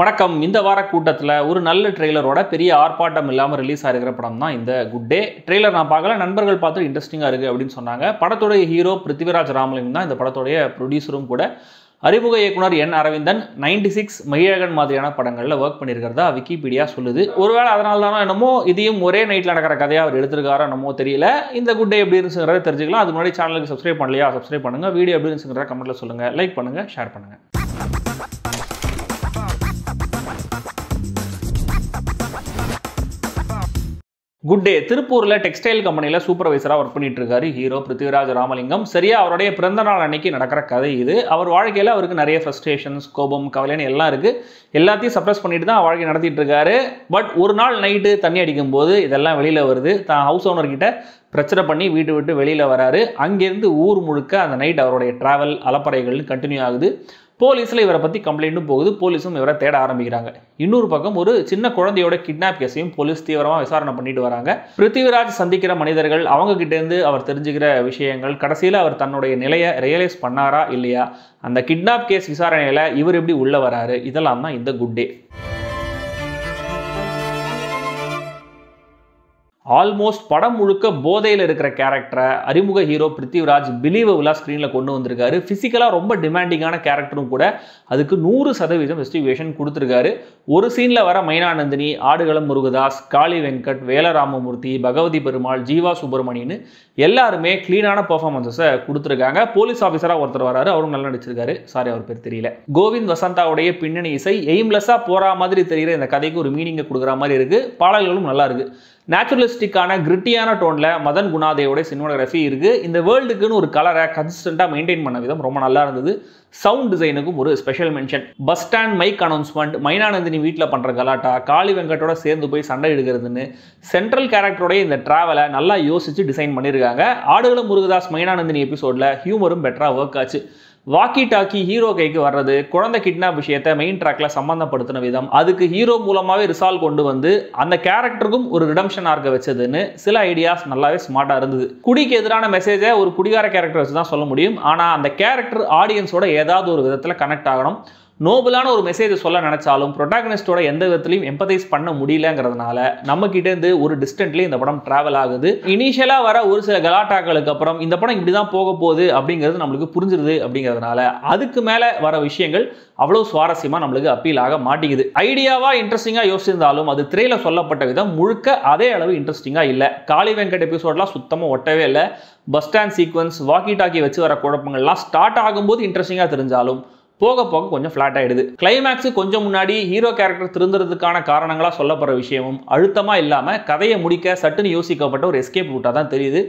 வணக்கம். இந்த வார கூட்டத்தில் ஒரு நல்ல ட்ரெய்லரோட பெரிய ஆர்ப்பாட்டம் இல்லாமல் ரிலீஸ் ஆகிருக்கிற படம் தான் இந்த குட் டே. ட்ரெய்லர் நான் பார்க்கல, நண்பர்கள் பார்த்து இன்ட்ரெஸ்டிங்காக இருக்குது அப்படின்னு சொன்னாங்க. படத்தோடைய ஹீரோ பிருத்திவிராஜ் ராமலிங்கம் தான், இந்த படத்தோடைய ப்ரொடியூசரும் கூட. அறிமுக இயக்குனர் என் அரவிந்தன் 96 மயிழகன் மாதிரியான படங்களில் ஒர்க் பண்ணியிருக்கிறதா விக்கிபீடியா சொல்லுது. ஒருவேளை அதனால தானோ என்னமோ இதையும் ஒரே நைட்டில் நடக்கிற கதையாக அவர் எடுத்திருக்காரோ என்னமோ தெரியல. இந்த குட் டே எப்படி இருந்துச்சுங்கிறத தெரிஞ்சுக்கலாம். அதுக்கு முன்னாடி சேனலுக்கு சப்ஸ்கிரைப் பண்ணலையா, சப்ஸ்கிரைப் பண்ணுங்கள். வீடியோ எப்படி இருந்துச்சுங்கிறத கமெண்ட்டில் சொல்லுங்கள். லைக் பண்ணுங்கள், ஷேர் பண்ணுங்கள். குட் டே திருப்பூரில் டெக்ஸ்டைல் கம்பெனியில் சூப்பர்வைசராக ஒர்க் பண்ணிட்டு இருக்காரு ஹீரோ பிருத்திவிராஜ் ராமலிங்கம். சரியா அவருடைய பிறந்த நாள் அன்னைக்கு நடக்கிற கதை இது. அவர் வாழ்க்கையில் அவருக்கு நிறைய ஃப்ரஸ்ட்ரேஷன்ஸ், கோபம், கவலைன்னு எல்லாம் இருக்குது. எல்லாத்தையும் சப்ரஸ் பண்ணிட்டு தான் வாழ்க்கை நடத்திட்டு இருக்காரு. பட் ஒரு நாள் நைட்டு தண்ணி அடிக்கும் போது இதெல்லாம் வெளியில் வருது. தான் ஹவுஸ் ஓனர்கிட்ட பிரச்சனை பண்ணி வீட்டு விட்டு வெளியில் வராரு. அங்கேருந்து ஊர் முழுக்க அந்த நைட் அவருடைய ட்ராவல் அலப்பறைகள் கண்டினியூ ஆகுது. போலீஸில் இவரை பற்றி கம்ப்ளைண்ட்டும் போகுது. போலீஸும் இவரை தேட ஆரம்பிக்கிறாங்க. இன்னொரு பக்கம் ஒரு சின்ன குழந்தையோட கிட்னாப் கேஸையும் போலீஸ் தீவிரமாக விசாரணை பண்ணிட்டு வராங்க. பிருத்திவிராஜ் சந்திக்கிற மனிதர்கள், அவங்க கிட்டேருந்து அவர் தெரிஞ்சுக்கிற விஷயங்கள், கடைசியில் அவர் தன்னுடைய நிலையை ரியலைஸ் பண்ணாரா இல்லையா, அந்த கிட்னாப் கேஸ் விசாரணையில் இவர் எப்படி உள்ளே வராரு, இதெல்லாம் தான் இந்த குட் டே. ஆல்மோஸ்ட் படம் முழுக்க போதையில் இருக்கிற கேரக்டரை அறிமுக ஹீரோ பிருத்திவிராஜ் பிலீவபுளாக ஸ்க்ரீனில் கொண்டு வந்திருக்காரு. ஃபிசிக்கலாக ரொம்ப டிமாண்டிங்கான கேரக்டரும் கூட. அதுக்கு 100% வெஸ்டிவேஷன் கொடுத்துருக்காரு. ஒரு சீனில் வர மைனானந்தினி, ஆடுகளம் முருகதாஸ், காளி வெங்கட், வேலராமமூர்த்தி, பகவதி பெருமாள், ஜீவா சுப்பிரமணியன்னு எல்லாருமே கிளீனான பெர்ஃபார்மன்ஸை கொடுத்துருக்காங்க. போலீஸ் ஆஃபீஸராக ஒருத்தர் வராரு, அவரும் நல்லா நடிச்சிருக்காரு. சாரி, அவர் பேர் தெரியல. கோவிந்த் வசந்தாவுடைய பின்னணி இசை எய்ம்லெஸ்ஸாக போகிற மாதிரி தெரிகிற இந்த கதைக்கு ஒரு மீனிங்கை கொடுக்குற மாதிரி இருக்குது. பாடல்களும் நல்லா இருக்குது. நேச்சுரலிஸ்டிக்கான கிரிட்டியான டோனில் மதன் குணாதேவோட சினிமாகிராஃபி இருக்குது. இந்த வேர்ல்டுக்குன்னு ஒரு கலரை கன்சிஸ்டண்ட்டாக மெயின்டைன் பண்ண விதம் ரொம்ப நல்லா இருந்தது. சவுண்ட் டிசைனுக்கும் ஒரு special mention. Bus stand mic announcement, மைனானந்தினி வீட்டில் பண்ணுற கலாட்டா, காளி வெங்கட்டோட சேர்ந்து போய் சண்டை எடுக்கிறதுன்னு சென்ட்ரல் கேரக்டரோடைய இந்த ட்ராவலை நல்லா யோசித்து டிசைன் பண்ணியிருக்காங்க. ஆடுகளம் முருகதாஸ் மைனானந்தினி எபிசோடில் ஹியூமரும் பெட்டராக ஒர்க் ஆச்சு. வாக்கி டாக்கி ஹீரோ கைக்கு வர்றது, குழந்தை கிட்னாப் விஷயத்தை மெயின் ட்ராக்ல சம்பந்தப்படுத்தின விதம், அதுக்கு ஹீரோ மூலமாகவே ரிசால்வ் கொண்டு வந்து அந்த கேரக்டருக்கும் ஒரு ரிடம்ஷன் ஆர்க்க வச்சதுன்னு சில ஐடியாஸ் நல்லாவே ஸ்மார்ட்டாக இருந்தது. குடிக்கு எதிரான மெசேஜை ஒரு குடிகார கேரக்டர் வச்சு தான் சொல்ல முடியும். ஆனால் அந்த கேரக்டர் ஆடியன்ஸோட ஏதாவது ஒரு விதத்தில் கனெக்ட் ஆகணும். நோபலான ஒரு மெசேஜை சொல்ல நினைச்சாலும் ப்ரொட்டாகனிஸ்டோட எந்த விதத்திலையும் எம்பத்தைஸ் பண்ண முடியலங்கிறதுனால நம்ம கிட்டேருந்து ஒரு டிஸ்டன்ட்லேயே இந்த படம் டிராவல் ஆகுது. இனிஷியலாக வர ஒரு சில கலாட்டாக்களுக்கு அப்புறம் இந்த படம் இப்படி தான் போக போகுது அப்படிங்கிறது நம்மளுக்கு புரிஞ்சிருது. அப்படிங்கிறதுனால அதுக்கு மேலே வர விஷயங்கள் அவ்வளோ சுவாரஸ்யமாக நம்மளுக்கு அப்பீல் ஆக மாட்டேங்குது. ஐடியாவாக இன்ட்ரெஸ்டிங்காக யோசிச்சிருந்தாலும் அது திரையில் சொல்லப்பட்ட விதம் முழுக்க அதே அளவு இன்ட்ரெஸ்டிங்காக இல்லை. காளி வெங்கட் எபிசோட்லாம் சுத்தமாக ஒட்டவே இல்லை. Bus stand sequence, walkie talkie வச்சு வர குழப்பங்கள்லாம் ஸ்டார்ட் ஆகும்போது இன்ட்ரெஸ்டிங்காக தெரிஞ்சாலும் போக போக கொஞ்சம் ஃப்ளாட் ஆகிடுது. கிளைமேக்ஸு கொஞ்சம் முன்னாடி ஹீரோ கேரக்டர் திருந்துறதுக்கான காரணங்களாக சொல்லப்படுற விஷயமும் அழுத்தமாக இல்லாமல் கதையை முடிக்க சட்டுன்னு யோசிக்கப்பட்ட ஒரு எஸ்கேப் ரூட்டாக தான் தெரியுது.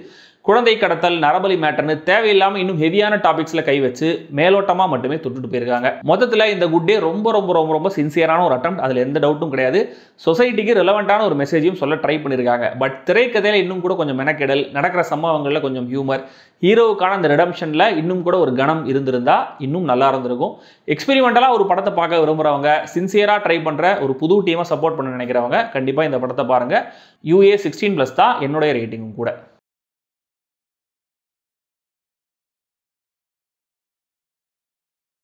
குழந்தை கடத்தல், நரபலி மேட்டர்னு தேவையில்லாமல் இன்னும் ஹெவியான டாபிக்ஸில் கை வச்சு மேலோட்டமாக மட்டுமே தொட்டுட்டு போயிருக்காங்க. மொத்தத்தில் இந்த குட் டே ரொம்ப ரொம்ப ரொம்ப ரொம்ப சின்சியரான ஒரு அட்டெம்ப்ட், அதில் எந்த டவுட்டும் கிடையாது. சொசைட்டிக்கு ரெலவெண்ட்டான ஒரு மெசேஜையும் சொல்ல ட்ரை பண்ணியிருக்காங்க. பட் திரைக்கதையில் இன்னும் கூட கொஞ்சம் மெனக்கெடல், நடக்கிற சம்பவங்களில் கொஞ்சம் ஹியூமர், ஹீரோவுக்கான அந்த ரிடம்ஷனில் இன்னும் கூட ஒரு கணம் இருந்திருந்தா இன்னும் நல்லா இருந்திருக்கும். எக்ஸ்பெரிமெண்டலாக ஒரு படத்தை பார்க்க விரும்புகிறவங்க, சின்சியராக ட்ரை பண்ணுற ஒரு புது டீமை சப்போர்ட் பண்ண நினைக்கிறவங்க கண்டிப்பாக இந்த படத்தை பாருங்கள். UA 16+ தான் என்னுடைய ரேட்டிங்கும் கூட.